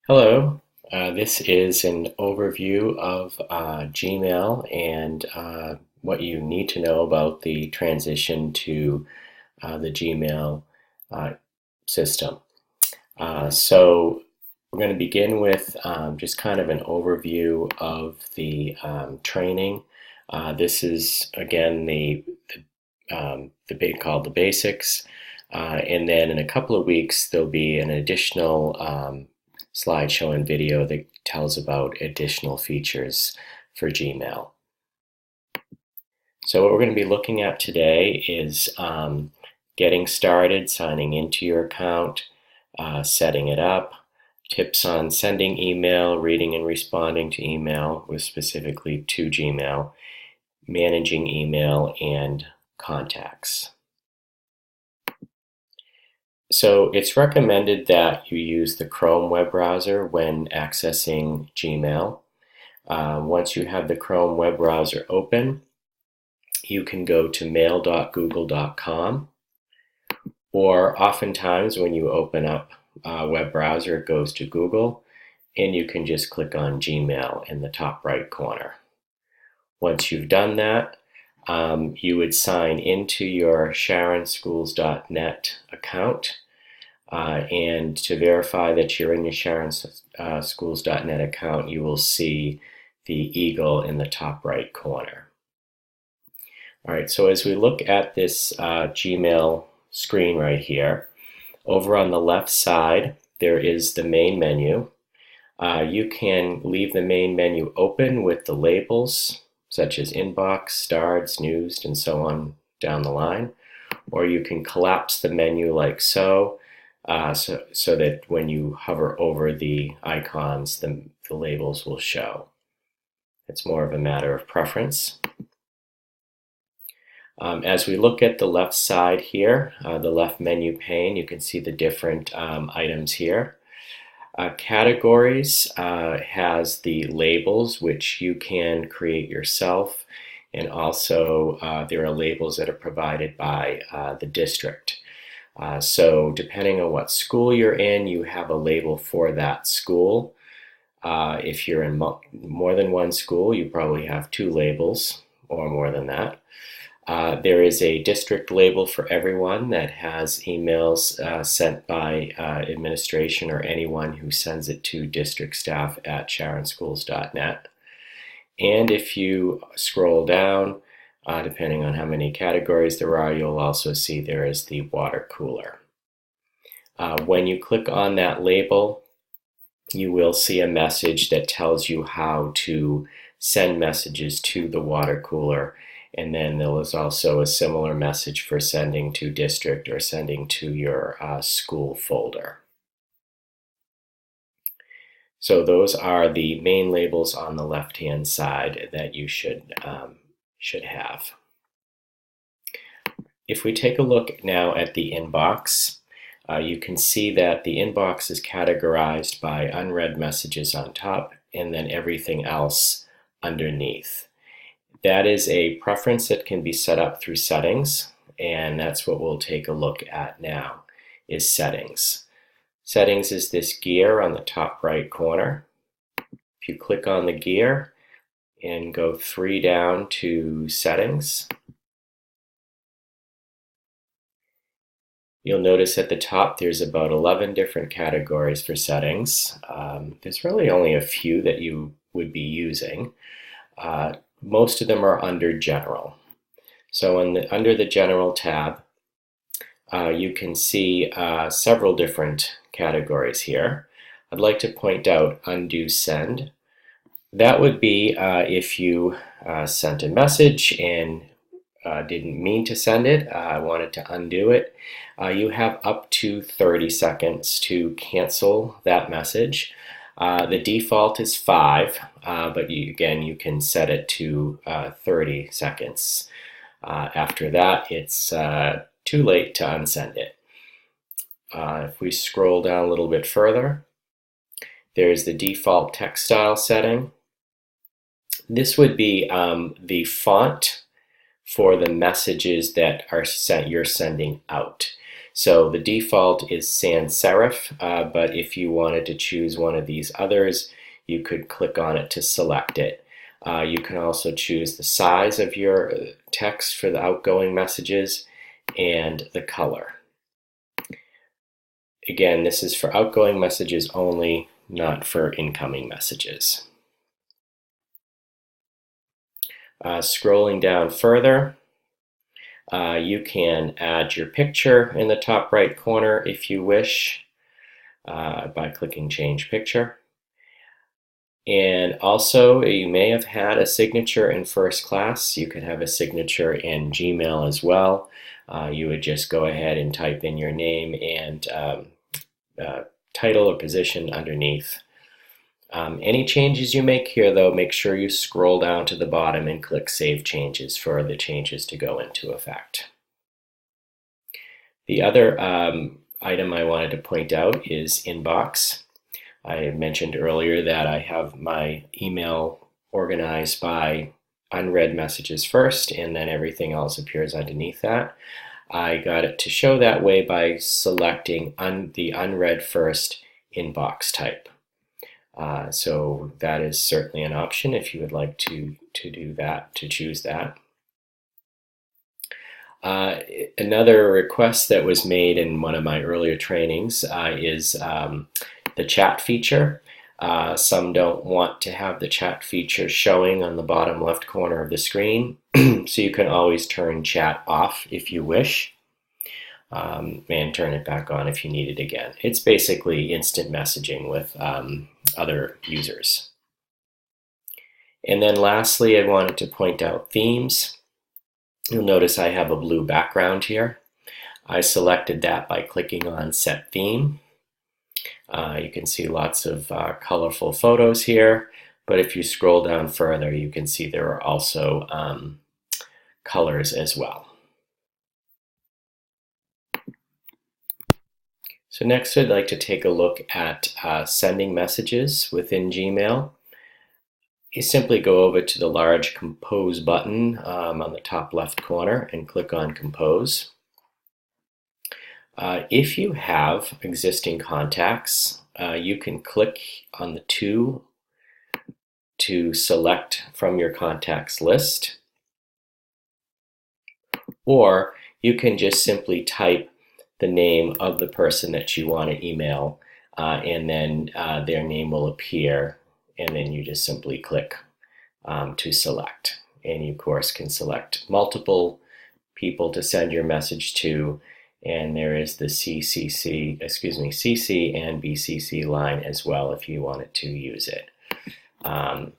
Hello, this is an overview of Gmail and what you need to know about the transition to the Gmail uh, system. So we're going to begin with just kind of an overview of the training. This is again the called the basics, and then in a couple of weeks there'll be an additional slideshow and video that tells about additional features for Gmail. So what we're going to be looking at today is getting started, signing into your account, setting it up, tips on sending email, reading and responding to email, with specifically to Gmail, managing email, and contacts. So it's recommended that you use the Chrome web browser when accessing Gmail. Once you have the Chrome web browser open, you can go to mail.google.com, or oftentimes when you open up a web browser, it goes to Google, and you can just click on Gmail in the top right corner. Once you've done that, you would sign into your SharonSchools.net account. And to verify that you're in your SharonSchools.net account, you will see the eagle in the top right corner. All right, so as we look at this Gmail screen right here, over on the left side, there is the main menu. You can leave the main menu open with the labels, such as inbox, starred, snoozed, and so on down the line. Or you can collapse the menu like so, so that when you hover over the icons, the labels will show. It's more of a matter of preference. As we look at the left side here, the left menu pane, you can see the different items here. Categories has the labels, which you can create yourself, and also there are labels that are provided by the district. So depending on what school you're in, you have a label for that school. If you're in more than one school, you probably have two labels or more than that. There is a district label for everyone that has emails sent by administration or anyone who sends it to district staff at SharonSchools.net. And if you scroll down, depending on how many categories there are, you'll also see there is the water cooler. When you click on that label, you will see a message that tells you how to send messages to the water cooler. And then there is also a similar message for sending to district or sending to your school folder. So those are the main labels on the left-hand side that you should have. If we take a look now at the inbox, you can see that the inbox is categorized by unread messages on top and then everything else underneath. That is a preference that can be set up through settings, and that's what we'll take a look at now, is settings. Settings is this gear on the top right corner. If you click on the gear and go 3 down to settings, you'll notice at the top there's about 11 different categories for settings. There's really only a few that you would be using. Most of them are under General. So under the General tab, you can see several different categories here. I'd like to point out Undo Send. That would be if you sent a message and didn't mean to send it, wanted to undo it. You have up to 30 seconds to cancel that message. The default is 5, but again, you can set it to 30 seconds. After that, it's too late to unsend it. If we scroll down a little bit further, there's the default text style setting. This would be the font for the messages that you're sending out. So the default is sans serif, but if you wanted to choose one of these others, you could click on it to select it. You can also choose the size of your text for the outgoing messages and the color. Again, this is for outgoing messages only, not for incoming messages. Scrolling down further, you can add your picture in the top right corner if you wish by clicking Change Picture. And also, you may have had a signature in first class. You could have a signature in Gmail as well. You would just go ahead and type in your name and title or position underneath. Any changes you make here, though, make sure you scroll down to the bottom and click Save Changes for the changes to go into effect. The other item I wanted to point out is Inbox. I mentioned earlier that I have my email organized by unread messages first, and then everything else appears underneath that. I got it to show that way by selecting the unread first inbox type. So that is certainly an option if you would like to do that, to choose that. Another request that was made in one of my earlier trainings is the chat feature. Some don't want to have the chat feature showing on the bottom left corner of the screen, so you can always turn chat off if you wish, and turn it back on if you need it again. It's basically instant messaging with other users. And then lastly, I wanted to point out themes. You'll notice I have a blue background here. I selected that by clicking on Set Theme. You can see lots of colorful photos here, but if you scroll down further, you can see there are also colors as well. So next I'd like to take a look at sending messages within Gmail. You simply go over to the large Compose button on the top left corner and click on Compose. If you have existing contacts, you can click on the 2 to select from your contacts list, or you can just simply type the name of the person that you want to email, and then their name will appear, and then you just simply click to select. And you, of course, can select multiple people to send your message to, and there is the CC and BCC line as well if you wanted to use it. And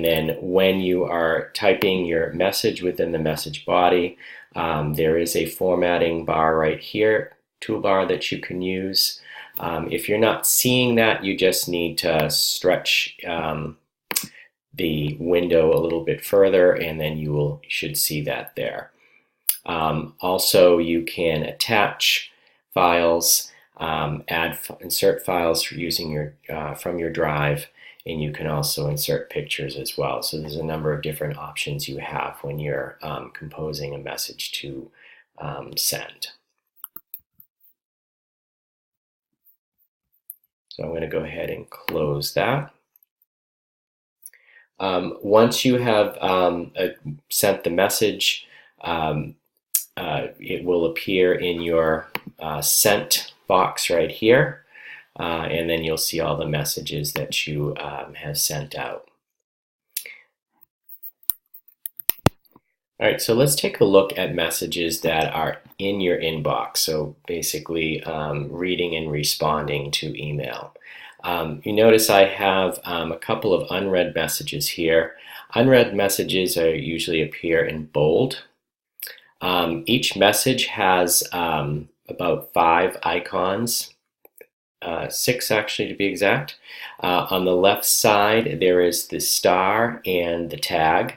then when you are typing your message within the message body, there is a formatting bar right here, toolbar that you can use. If you're not seeing that, you just need to stretch the window a little bit further, and then you should see that there. Also, you can attach files, insert files using from your drive, and you can also insert pictures as well. So there's a number of different options you have when you're composing a message to send. So I'm going to go ahead and close that. Once you have sent the message, it will appear in your sent box right here, and then you'll see all the messages that you have sent out. All right, so let's take a look at messages that are in your inbox. So basically reading and responding to email. You notice I have a couple of unread messages here. Unread messages usually appear in bold. Each message has about 5 icons, 6 actually to be exact. On the left side there is the star and the tag.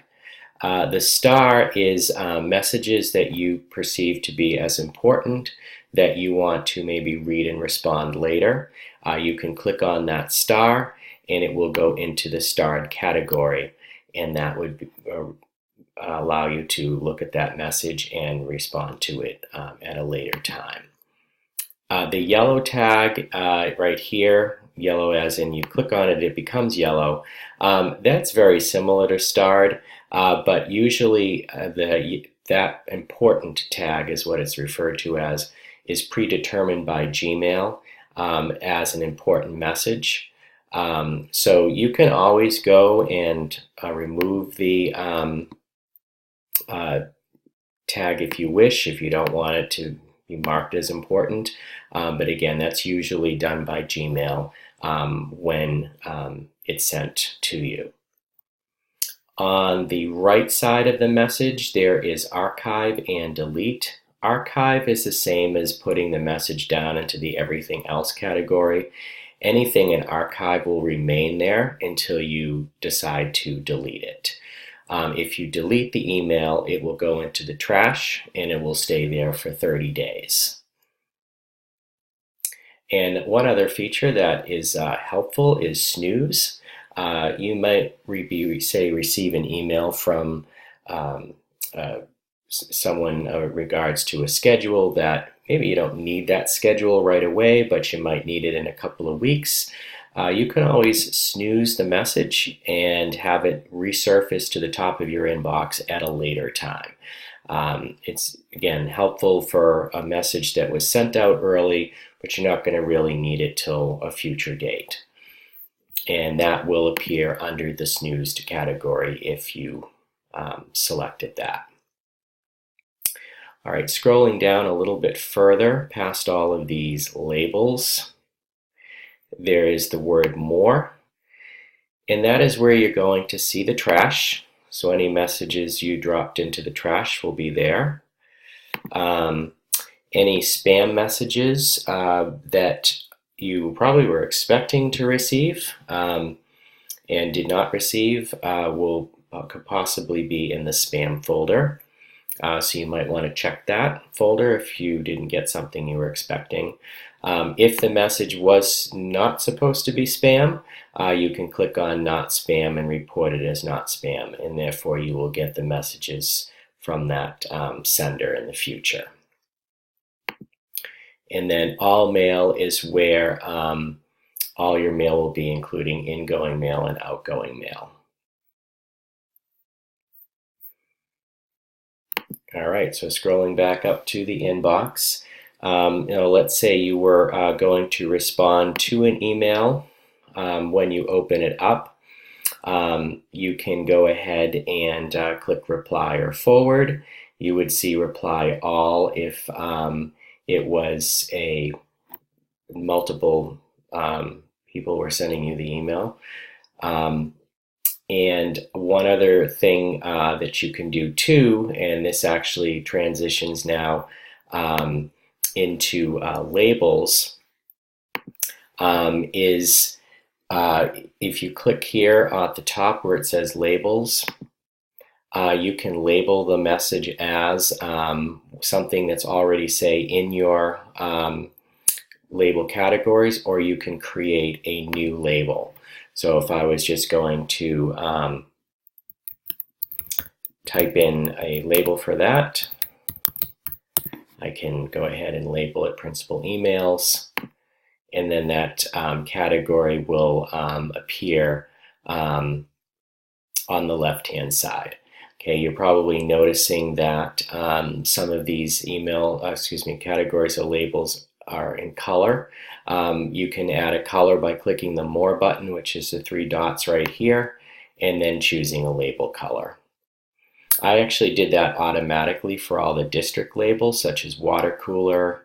The star is messages that you perceive to be as important that you want to maybe read and respond later. You can click on that star and it will go into the starred category, and that would allow you to look at that message and respond to it at a later time. The yellow tag right here, yellow as in you click on it, it becomes yellow. That's very similar to starred, but usually that important tag is what it's referred to as, is predetermined by Gmail as an important message. So you can always go and remove the tag if you wish, if you don't want it to be marked as important. But again, that's usually done by Gmail when it's sent to you. On the right side of the message, there is archive and delete. Archive is the same as putting the message down into the everything else category. Anything in archive will remain there until you decide to delete it. If you delete the email, it will go into the trash and it will stay there for 30 days. And one other feature that is helpful is snooze. You might receive an email from someone regards to a schedule that maybe you don't need that schedule right away, but you might need it in a couple of weeks. You can always snooze the message and have it resurface to the top of your inbox at a later time. It's, again, helpful for a message that was sent out early, but you're not going to really need it till a future date. And that will appear under the snoozed category if you selected that. All right, scrolling down a little bit further past all of these labels, there is the word more, and that is where you're going to see the trash. So any messages you dropped into the trash will be there. Any spam messages that you probably were expecting to receive and did not receive could possibly be in the spam folder. So you might want to check that folder if you didn't get something you were expecting. If the message was not supposed to be spam, you can click on not spam and report it as not spam, and therefore you will get the messages from that sender in the future. And then all mail is where all your mail will be, including ingoing mail and outgoing mail. All right, so scrolling back up to the inbox, let's say you were going to respond to an email when you open it up. You can go ahead and click reply or forward. You would see reply all if it was a multiple people were sending you the email. And one other thing that you can do too, and this actually transitions now into labels, is if you click here at the top where it says labels, you can label the message as something that's already, say, in your label categories, or you can create a new label. So if I was just going to type in a label for that, I can go ahead and label it principal emails, and then that category will appear on the left-hand side. Okay, you're probably noticing that some of these categories or labels are in color. You can add a color by clicking the More button, which is the 3 dots right here, and then choosing a label color. I actually did that automatically for all the district labels, such as water cooler,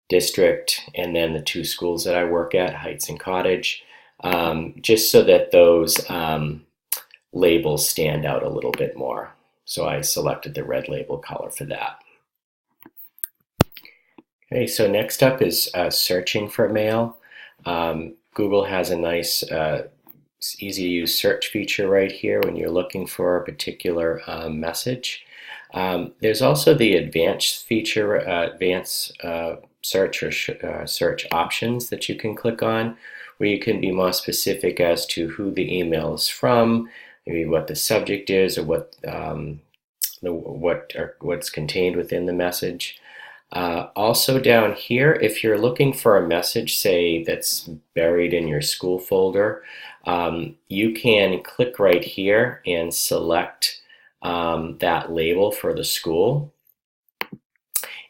district, and then the 2 schools that I work at, Heights and Cottage, just so that those labels stand out a little bit more. So I selected the red label color for that. Okay, so next up is searching for mail. Google has a nice, easy to use search feature right here when you're looking for a particular message. There's also the advanced feature, advanced search or search options that you can click on, where you can be more specific as to who the email is from, maybe what the subject is, or what's contained within the message. Also down here, if you're looking for a message, say, that's buried in your school folder, you can click right here and select that label for the school.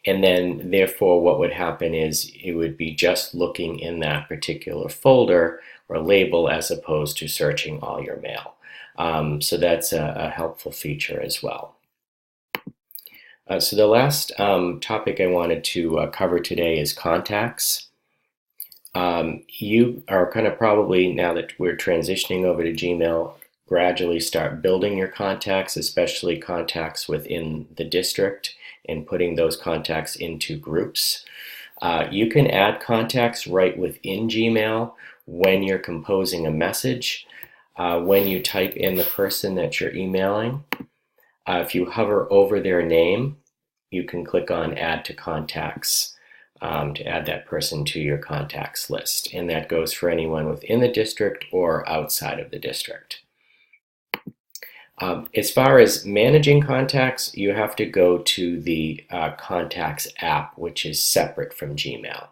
And then therefore what would happen is it would be just looking in that particular folder or label as opposed to searching all your mail. So that's a helpful feature as well. So the last topic I wanted to cover today is contacts. You are kind of probably, now that we're transitioning over to Gmail, gradually start building your contacts, especially contacts within the district, and putting those contacts into groups. You can add contacts right within Gmail when you're composing a message. When you type in the person that you're emailing, if you hover over their name, you can click on Add to Contacts to add that person to your contacts list. And that goes for anyone within the district or outside of the district. As far as managing contacts, you have to go to the Contacts app, which is separate from Gmail.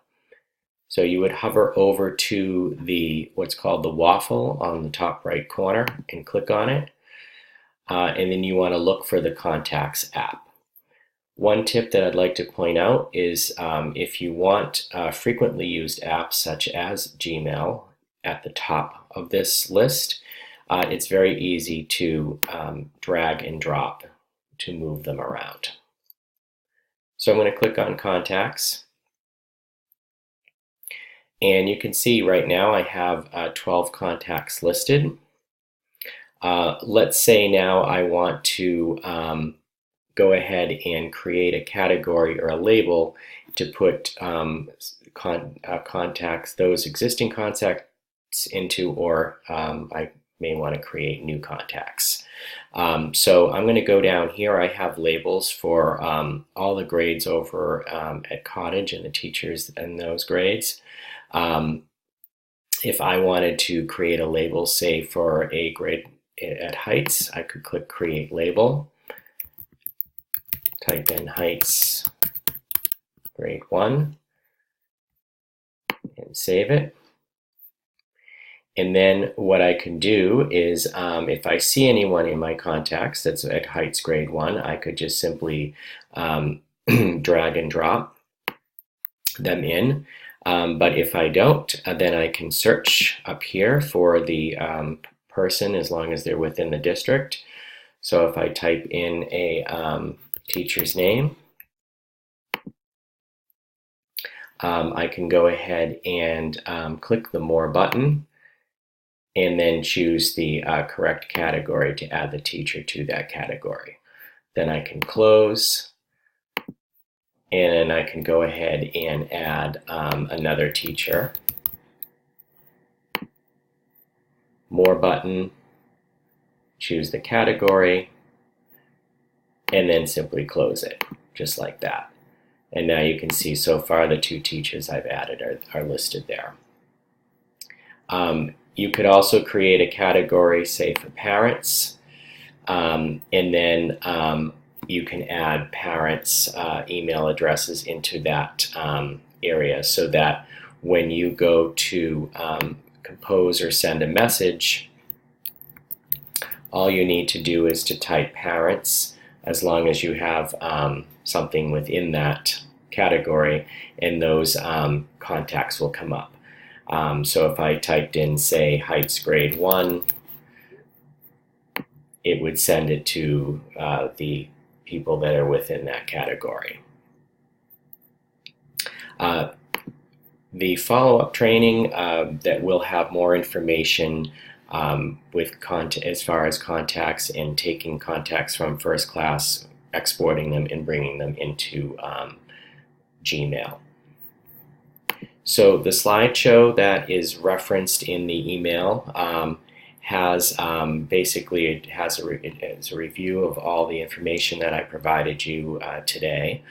So you would hover over to the what's called the waffle on the top right corner and click on it. And then you want to look for the Contacts app. One tip that I'd like to point out is if you want frequently used apps such as Gmail at the top of this list, it's very easy to drag and drop to move them around. So I'm going to click on Contacts. And you can see right now I have 12 contacts listed. Let's say now I want to go ahead and create a category or a label to put contacts, those existing contacts into, or I may want to create new contacts. So I'm going to go down here. I have labels for all the grades over at Cottage and the teachers in those grades. If I wanted to create a label, say for a grade at Heights, I could click Create Label, type in Heights Grade 1, and save it. And then what I can do is if I see anyone in my contacts that's at Heights Grade 1, I could just simply drag and drop them in. But if I don't, then I can search up here for the person as long as they're within the district. So if I type in a teacher's name, I can go ahead and click the More button and then choose the correct category to add the teacher to that category. Then I can close, and I can go ahead and add another teacher. More button, choose the category, and then simply close it, just like that. And now you can see so far the 2 teachers I've added are listed there. You could also create a category, say, for parents, and then you can add parents' email addresses into that area so that when you go to compose or send a message, all you need to do is to type parents, as long as you have something within that category, and those contacts will come up. So if I typed in, say, Heights Grade 1, it would send it to the people that are within that category. The follow-up training that will have more information with as far as contacts and taking contacts from first class, exporting them and bringing them into Gmail. So the slideshow that is referenced in the email has basically it's a review of all the information that I provided you today.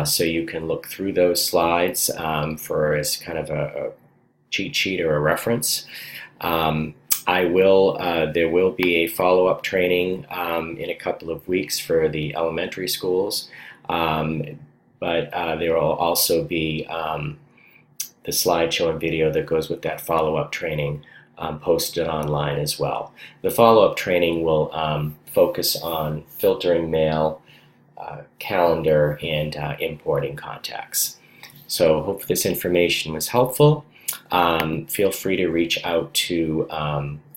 So you can look through those slides for as kind of a cheat sheet or a reference. There will be a follow-up training in a couple of weeks for the elementary schools. but there will also be the slideshow and video that goes with that follow-up training posted online as well. The follow-up training will focus on filtering mail, calendar, and importing contacts. So hope this information was helpful. Feel free to reach out to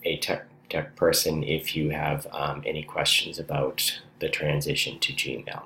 a tech person if you have any questions about the transition to Gmail.